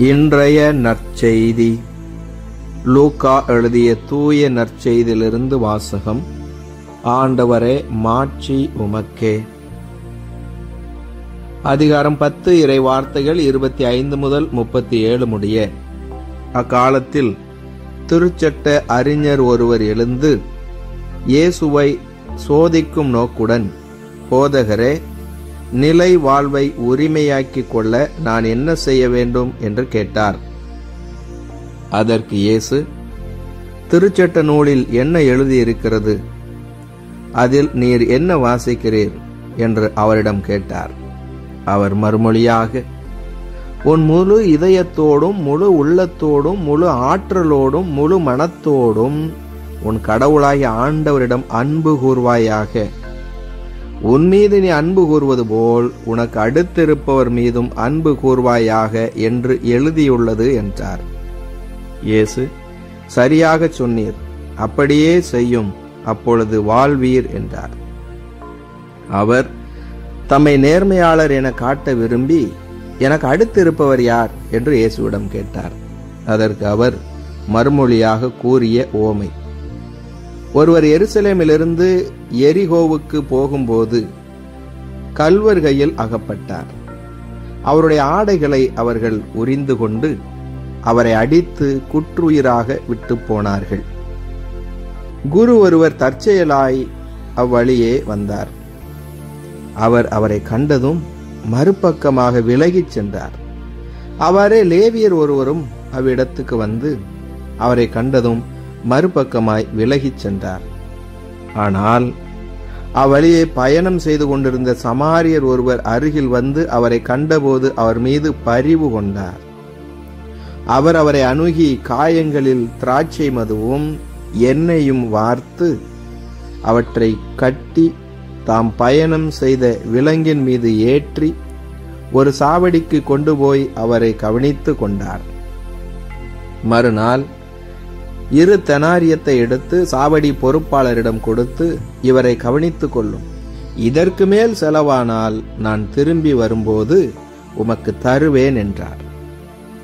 இன்றைய நற்செய்தி லூக்கா எழுதிய தூய நற்செய்தியிலிருந்து வாசகம். ஆண்டவரே, மாட்சி உமக்கே. அதிகாரம் 10, இறை வார்த்தைகள் 25 முதல் 37 முடிய. அக்காலத்தில் திருச்சட்ட அறிஞர் ஒருவர் எழுந்து இயேசுவை சோதிக்கும் நோக்குடன், போதகரே, நிலை வாழ்வை உரிமையாக்கிக் கொள்ள நான் என்ன செய்ய வேண்டும் என்று கேட்டார். அதற்கு இயேசு, திருச்சட்ட நூலில் என்ன எழுதியிருக்கிறது? அதில் நீர் என்ன வாசிக்கிறீர் என்று அவரிடம் கேட்டார். அவர் மறுமொழியாக, உன் முழு இதயத்தோடும் முழு உள்ளத்தோடும் முழு ஆற்றலோடும் முழு மனத்தோடும் உன் கடவுளாகிய ஆண்டவரிடம் அன்பு கூர்வாயாக. உன் மீது நீ அன்பு கூர்வது போல் உனக்கு அடுத்திருப்பவர் மீதும் அன்பு கூர்வாயாக என்று எழுதியுள்ளது என்றார். இயேசு, சரியாக சொன்னீர், அப்படியே செய்யும், அப்பொழுது வாழ்வீர் என்றார். அவர் தம்மை நேர்மையாளர் என காட்ட விரும்பி, எனக்கு அடுத்திருப்பவர் யார் என்று இயேசுவிடம் கேட்டார். அதற்கு அவர் மறுமொழியாக கூறிய ஓமை. ஒருவர் எருசலேமிலிருந்து எரிகோவுக்கு போகும்போது கள்வர் கையில் அகப்பட்டார். அவருடைய ஆடைகளை அவர்கள் உரிந்து கொண்டு அவரை அடித்து குற்றுயிராக விட்டு போனார்கள். குரு ஒருவர் தற்செயலாய் அவ்வழியே வந்தார். அவர் அவரை கண்டதும் மறுபக்கமாக விலகிச் சென்றார். அவரே லேவியர் ஒருவரும் அவ்விடத்துக்கு வந்து அவரை கண்டதும் மறுபக்கமாய் விலகிச் சென்றார். ஆனால் அவ்வழியே பயணம் செய்து கொண்டிருந்த சமாரியர் ஒருவர் அருகில் வந்து அவரை கண்டபோது அவர் மீது பரிவு கொண்டார். அவர் அவரை அணுகி காயங்களில் திராட்சை மதுவும் எண்ணெயும் வார்த்து அவற்றை கட்டி தாம் பயணம் செய்த விலங்கின் மீது ஏற்றி ஒரு சாவடிக்கு கொண்டு போய் அவரை கவனித்து கொண்டார். மறுநாள் 2 தெனாரியத்தை எடுத்து சாவடி பொறுப்பாளரிடம் கொடுத்து, இவரை கவனித்துக் கொள்ளும், இதற்கு மேல் செலவானால் நான் திரும்பி வரும்போது உமக்கு தருவேன் என்றார்.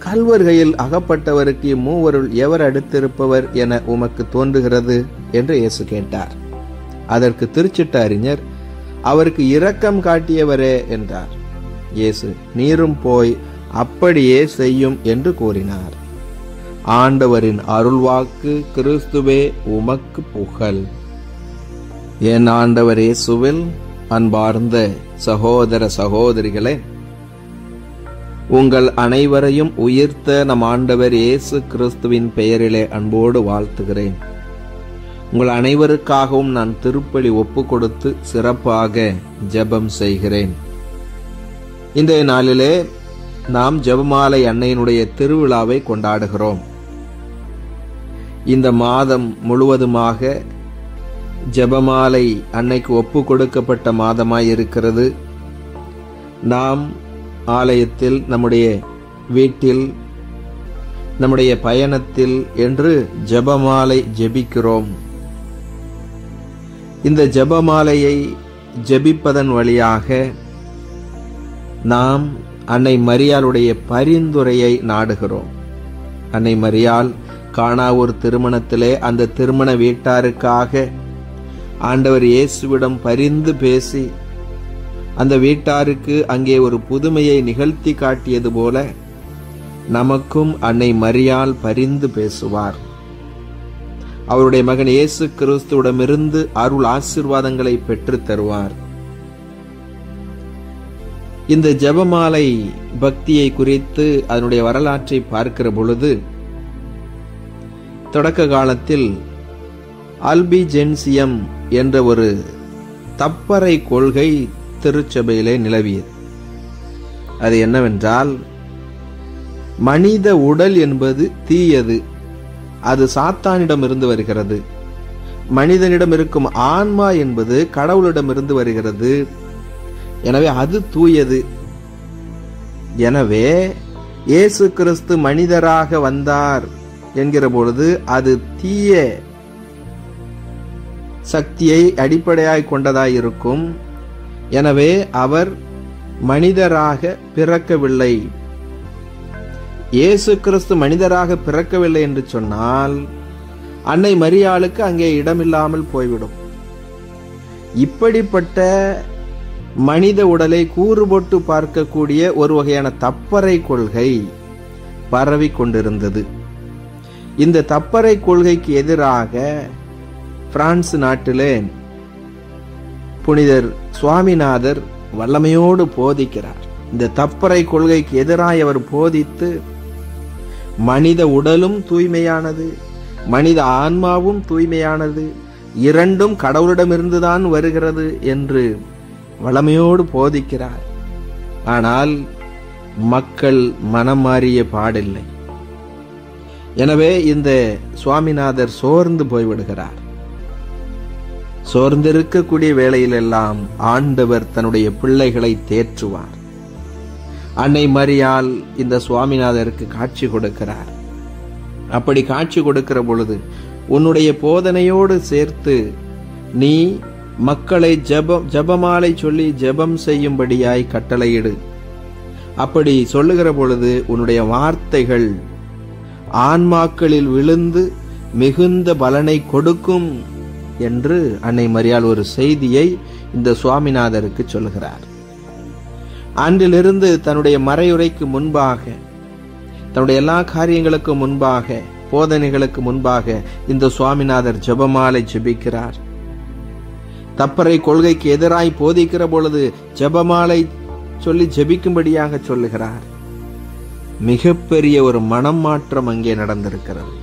கள்வர்கையில் அகப்பட்டவருக்கு மூவருள் எவர் அடுத்திருப்பவர் என உமக்கு தோன்றுகிறது என்று இயேசு கேட்டார். அதற்கு திருச்சட்ட அறிஞர், அவருக்கு இரக்கம் காட்டியவரே என்றார். இயேசு, நீரும் போய் அப்படியே செய்யும் என்று கூறினார். ஆண்டவரின் அருள்வாக்கு. கிறிஸ்துவே, உமக்கு புகழ். என் ஆண்டவர் இயேசுவில் அன்பார்ந்த சகோதர சகோதரிகளே, உங்கள் அனைவரையும் உயிர்த்த நம் ஆண்டவர் இயேசு கிறிஸ்துவின் பெயரிலே அன்போடு வாழ்த்துகிறேன். உங்கள் அனைவருக்காகவும் நான் திருப்பலி ஒப்பு கொடுத்து சிறப்பாக ஜெபம் செய்கிறேன். இன்றைய நாளிலே நாம் ஜெபமாலை அன்னையினுடைய திருவிழாவை கொண்டாடுகிறோம். இந்த மாதம் முழுவதுமாக ஜெபமாலை அன்னைக்கு ஒப்பு கொடுக்கப்பட்ட மாதமாய் இருக்கிறது. நாம் ஆலயத்தில், நம்முடைய வீட்டில், நம்முடைய பயணத்தில் என்று ஜெபமாலை ஜெபிக்கிறோம். இந்த ஜெபமாலையை ஜெபிப்பதன் வழியாக நாம் அன்னை மரியாளுடைய பரிந்துரையை நாடுகிறோம். அன்னை மரியாள் கானாவூர் திருமணத்திலே அந்த திருமண வீட்டாருக்காக ஆண்டவர் இயேசுவிடம் பரிந்து பேசி அந்த வீட்டாருக்கு அங்கே ஒரு புதுமையை நிகழ்த்தி காட்டியது போல நமக்கும் அன்னை மரியாள் பரிந்து பேசுவார். அவருடைய மகன் இயேசு கிறிஸ்துவிடமிருந்து அருள் ஆசீர்வாதங்களை பெற்று தருவார். இந்த ஜெபமாலை பக்தியை குறித்து அதனுடைய வரலாற்றை பார்க்கிற பொழுது, தொடக்க காலத்தில் அல்பிஜென்சியம் என்ற ஒரு தப்பறை கொள்கை திருச்சபையிலே நிலவியது. அது என்னவென்றால், மனித உடல் என்பது தீயது, அது சாத்தானிடம் இருந்து வருகிறது. மனிதனிடம் இருக்கும் ஆன்மா என்பது கடவுளிடம் இருந்து வருகிறது. எனவே அது தூயது. எனவே இயேசு கிறிஸ்து மனிதராக வந்தார் என்கிற பொழுது அது தீய சக்தியை அடிப்படையாய் கொண்டதாய் இருக்கும். எனவே அவர் மனிதராக பிறக்கவில்லை. இயேசு கிறிஸ்து மனிதராக பிறக்கவில்லை என்று சொன்னால் அன்னை மரியாளுக்கு அங்கே இடமில்லாமல் போய்விடும். இப்படிப்பட்ட மனித உடலை கூறு போட்டு பார்க்கக்கூடிய ஒரு வகையான தப்பறை கொள்கை பரவி கொண்டிருந்தது. இந்த தப்பறை கொள்கைக்கு எதிராக பிரான்ஸ் நாட்டிலே புனிதர் சுவாமிநாதர் வல்லமையோடு போதிக்கிறார். இந்த தப்பறை கொள்கைக்கு எதிராக அவர் போதித்து மனித உடலும் தூய்மையானது, மனித ஆன்மாவும் தூய்மையானது, இரண்டும் கடவுளிடமிருந்துதான் வருகிறது என்று வல்லமையோடு போதிக்கிறார். ஆனால் மக்கள் மனம் மாறிய பாடில்லை. எனவே இந்த சுவாமிநாதர் சோர்ந்து போய்விடுகிறார். சோர்ந்திருக்கக்கூடிய வேளையிலெல்லாம் ஆண்டவர் தன்னுடைய பிள்ளைகளை தேற்றுவார். அன்னை மரியாள் இந்த சுவாமிநாதருக்கு காட்சி கொடுக்கிறார். அப்படி காட்சி கொடுக்கிற பொழுது உன்னுடைய போதனையோடு சேர்த்து நீ மக்களை ஜபமாலை சொல்லி ஜெபம் செய்யும்படியாய் கட்டளையிடு. அப்படி சொல்லுகிற பொழுது உன்னுடைய வார்த்தைகள் ஆன்மாக்களில் விழுந்து மிகுந்த பலனை கொடுக்கும் என்று அன்னை மரியாள் ஒரு செய்தியை இந்த சுவாமிநாதருக்கு சொல்லுகிறார். அன்றிலிருந்து தன்னுடைய மறையுரைக்கு முன்பாக, தன்னுடைய எல்லா காரியங்களுக்கு முன்பாக, போதனைகளுக்கு முன்பாக இந்த சுவாமிநாதர் ஜெபமாலை ஜெபிக்கிறார். தப்பறை கொள்கைக்கு எதிராய் போதிக்கிற பொழுது ஜெபமாலை சொல்லி ஜெபிக்கும்படியாக சொல்லுகிறார். மிகப்பெரிய ஒரு மனம் மாற்றம் அங்கே நடந்திருக்கிறது.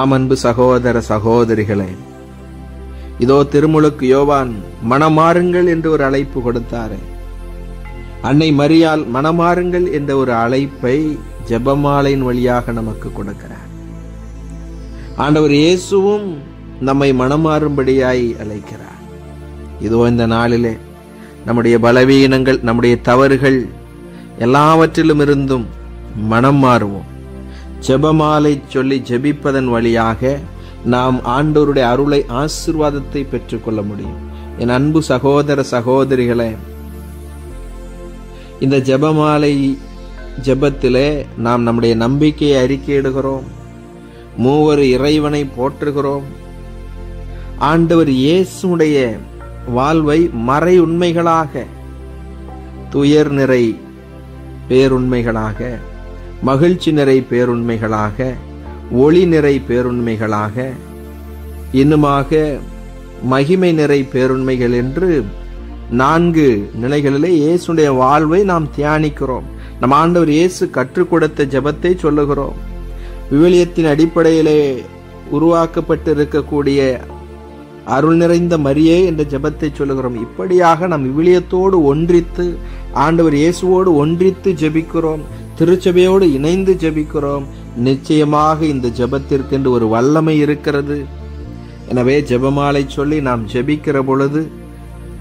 ஆமன்பு சகோதர சகோதரிகளே, இதோ திருமுழுக்கு யோவான் மனமாறுங்கள் என்று ஒரு அழைப்பு கொடுத்தாரே, அன்னை மரியாள் மனமாறுங்கள் என்ற ஒரு அழைப்பை ஜெபமாலையின் வழியாக நமக்கு கொடுக்கிறார். ஆண்டவர் இயேசுவும் நம்மை மனமாறும்படியாய் அழைக்கிறார். இதோ இந்த நாளிலே நம்முடைய பலவீனங்கள், நம்முடைய தவறுகள் எல்லாவற்றிலும் இருந்தும் மனம் மாறுவோம். ஜெபமாலை சொல்லி ஜெபிப்பதன் வழியாக நாம் ஆண்டவருடைய அருளை, ஆசீர்வாதத்தை பெற்றுக்கொள்ள முடியும். என் அன்பு சகோதர சகோதரிகளே, இந்த ஜெபமாலை ஜெபத்திலே நாம் நம்முடைய நம்பிக்கையை அறிக்கையிடுகிறோம். மூவர் இறைவனை போற்றுகிறோம். ஆண்டவர் இயேசுடைய வாழ்வை மறை உண்மைகளாக, துயர் நிறை பேருண்மைகளாக, மகிழ்ச்சி நிறை பேருண்மைகளாக, ஒளி நிறை பேருண்மைகளாக, இன்னுமாக மகிமை நிறை பேருண்மைகள் என்று 4 நிலைகளிலே இயேசுடைய வாழ்வை நாம் தியானிக்கிறோம். நம் ஆண்டவர் இயேசு கற்றுக் கொடுத்த ஜெபத்தை சொல்லுகிறோம். விவிலியத்தின் அடிப்படையிலே உருவாக்கப்பட்டு இருக்கக்கூடிய அருள் நிறைந்த மரியே என்ற ஜெபத்தை சொல்லுகிறோம். இப்படியாக நாம் விவிலியத்தோடு ஒன்றித்து, ஆண்டவர் இயேசுவோடு ஒன்றித்து ஜெபிக்கிறோம். திருச்சபையோடு இணைந்து ஜெபிக்கிறோம். நிச்சயமாக இந்த ஜெபத்திற்கென்று ஒரு வல்லமை இருக்கிறது. எனவே ஜெபமாலை சொல்லி நாம் ஜெபிக்கிற பொழுது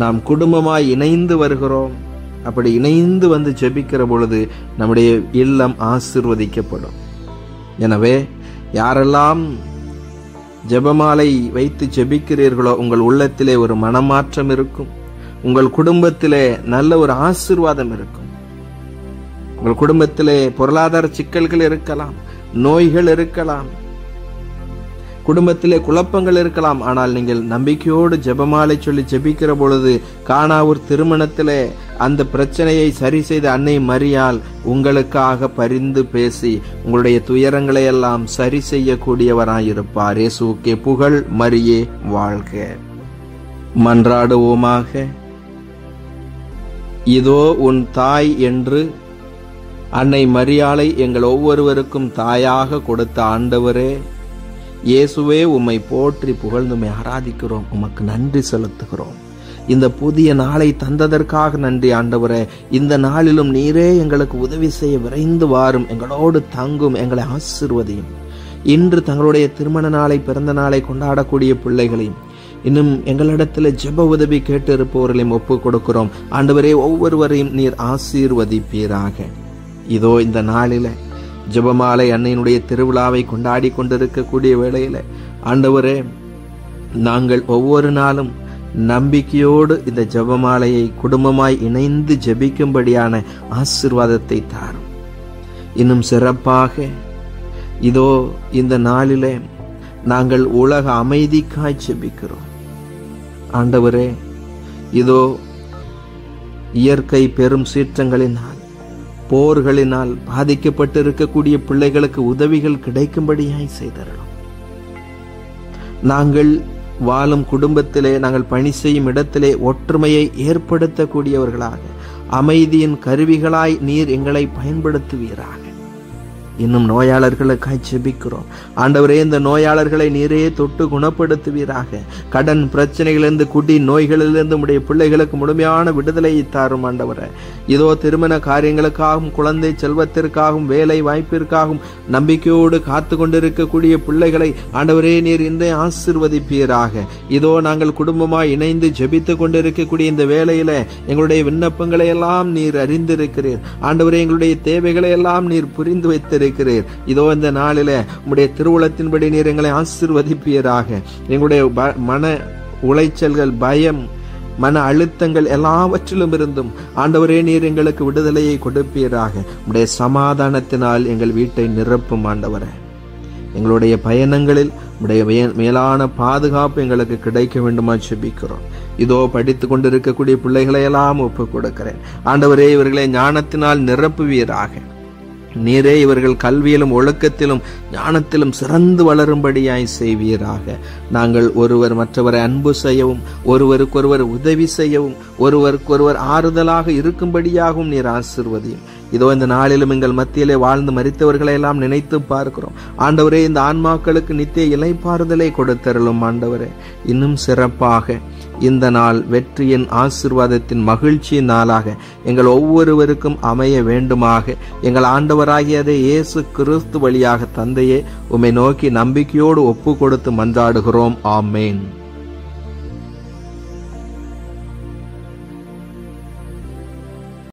நாம் குடும்பமாய் இணைந்து வருகிறோம். அப்படி இணைந்து வந்து ஜெபிக்கிற பொழுது நம்முடைய இல்லம் ஆசீர்வதிக்கப்படும். எனவே யாரெல்லாம் ஜெபமாலை வைத்து ஜெபிக்கிறீர்களோ உங்கள் உள்ளத்திலே ஒரு மனமாற்றம் இருக்கும். உங்கள் குடும்பத்திலே நல்ல ஒரு ஆசீர்வாதம் இருக்கும். உங்கள் குடும்பத்திலே பொருளாதார சிக்கல்கள் இருக்கலாம், நோய்கள் இருக்கலாம், குடும்பத்திலே குழப்பங்கள் இருக்கலாம். ஆனால் நீங்கள் நம்பிக்கையோடு ஜெபமாலை சொல்லி ஜெபிக்கிற பொழுது கானாவூர் திருமணத்திலே அந்த பிரச்சனையை சரி செய்த அன்னை மரியாள் உங்களுக்காக பரிந்து பேசி உங்களுடைய துயரங்களை எல்லாம் சரி செய்யக்கூடியவராயிருப்பார். இயேசுவுக்கே புகழ், மரியே வாழ்க. மன்றாடுவோமாக. இதோ உன் தாய் என்று அன்னை மரியாளை எங்கள் ஒவ்வொருவருக்கும் தாயாக கொடுத்த ஆண்டவரே, இயேசுவே, உம்மை போற்றி புகழ்ந்து உம்மை ஆராதிக்கிறோம். உமக்கு நன்றி செலுத்துகிறோம். இந்த புதிய நாளை தந்ததற்காக நன்றி ஆண்டவரே. இந்த நாளிலும் நீரே எங்களுக்கு உதவி செய்ய விரைந்து வாரும். எங்களோடு தங்கும், எங்களை ஆசீர்வதியும். இன்று தங்களுடைய திருமண நாளை, பிறந்த நாளை கொண்டாடக்கூடிய பிள்ளைகளையும், இன்னும் எங்களிடத்தில் ஜெப உதவி கேட்டு இருப்பவர்களையும் ஒப்புக் கொடுக்கிறோம். ஆண்டவரே, ஒவ்வொருவரையும் நீர் ஆசீர்வதிப்பீராக. இதோ இந்த நாளில ஜெபமாலை அன்னையினுடைய திருவிழாவை கொண்டாடி கொண்டிருக்கக்கூடிய வேளையில ஆண்டவரே, நாங்கள் ஒவ்வொரு நாளும் நம்பிக்கையோடு இந்த ஜெபமாலையை குடும்பமாய் இணைந்து ஜெபிக்கும்படியான ஆசீர்வாதத்தை தாரும். இன்னும் சிறப்பாக இதோ இந்த நாளிலே நாங்கள் உலக அமைதிக்காய் ஜெபிக்கிறோம். ஆண்டவரே, இதோ இயற்கை பெரும் சீற்றங்களினால், போர்களினால் பாதிக்கப்பட்டு இருக்கக்கூடிய பிள்ளைகளுக்கு உதவிகள் கிடைக்கும்படியாய் செய்தரலாம். நாங்கள் வாழும் குடும்பத்திலே, நாங்கள் பணி செய்யும் இடத்திலே ஒற்றுமையை ஏற்படுத்தக்கூடியவர்களாக, அமைதியின் கருவிகளாய் நீர் எங்களை பயன்படுத்துவீராக. இன்னும் நோயாளர்களுக்காய் ஜெபிக்கிறோம். ஆண்டவரே, இந்த நோயாளர்களை நீரே தொட்டு குணப்படுத்துவீராக. கடன் பிரச்சனைகளிலிருந்து, குடி நோய்களிலிருந்து உடைய பிள்ளைகளுக்கு முழுமையான விடுதலையை தாரும் ஆண்டவரே. இதோ திருமண காரியங்களுக்காகவும், குழந்தை செல்வத்திற்காகவும், வேலை வாய்ப்பிற்காகவும் நம்பிக்கையோடு காத்து கொண்டிருக்கக்கூடிய பிள்ளைகளை ஆண்டவரே நீர் இன்றைய ஆசீர்வதிப்பீராக. இதோ நாங்கள் குடும்பமாய் இணைந்து ஜெபித்து கொண்டிருக்கக்கூடிய இந்த வேளையில எங்களுடைய விண்ணப்பங்களை எல்லாம் நீர் அறிந்திருக்கிறீர் ஆண்டவரே. எங்களுடைய தேவைகளை எல்லாம் நீர் புரிந்து வைத்திருக்கிறீர். இதோ இந்த நாளில உம்முடைய திருவுளத்தின்படி நீர் எங்களை ஆசீர்வதிப்பீராக. எங்களுடைய மன உளைச்சல்கள், பயம், மன அழுத்தங்கள் எல்லாவற்றிலும் இருந்தும் ஆண்டவரே நீர் எங்களுக்கு விடுதலையை கொடுப்பீராக. உம்முடைய சமாதானத்தினால் எங்கள் வீட்டை நிரப்பும் ஆண்டவரே. எங்களுடைய பயணங்களில் உடைய மேலான பாதுகாப்பு எங்களுக்கு கிடைக்க வேண்டுமா ஜெபிக்கிறோம். இதோ படித்து கொண்டிருக்கக்கூடிய பிள்ளைகளை எல்லாம் ஒப்புக் கொடுக்கிறேன் ஆண்டவரே. இவர்களை ஞானத்தினால் நிரப்புவீராக. நீரே இவர்கள் கல்வியிலும் ஒழுக்கத்திலும் ஞானத்திலும் சிறந்து வளரும்படியாய் செய்வீராக. நாங்கள் ஒருவர் மற்றவரை அன்பு செய்யவும், ஒருவருக்கொருவர் உதவி செய்யவும், ஒருவருக்கொருவர் ஆறுதலாக இருக்கும்படியாகவும் நீர் ஆசீர்வதியும். இதோ இந்த நாளிலும் எங்கள் மத்தியிலே வாழ்ந்து மரித்தவர்களை எல்லாம் நினைத்து பார்க்கிறோம் ஆண்டவரே. இந்த ஆன்மாக்களுக்கு நித்திய இளைப்பாறுதலை கொடுத்தருளும் ஆண்டவரே. இன்னும் சிறப்பாக இந்த நாள் வெற்றியின், ஆசீர்வாதத்தின், மகிழ்ச்சியின் நாளாக எங்கள் ஒவ்வொருவருக்கும் அமைய வேண்டுமாக எங்கள் ஆண்டவராகிய இயேசு கிறிஸ்து வழியாக தந்தையே உம்மை நோக்கி நம்பிக்கையோடு ஒப்பு கொடுத்து மன்றாடுகிறோம். ஆமேன்.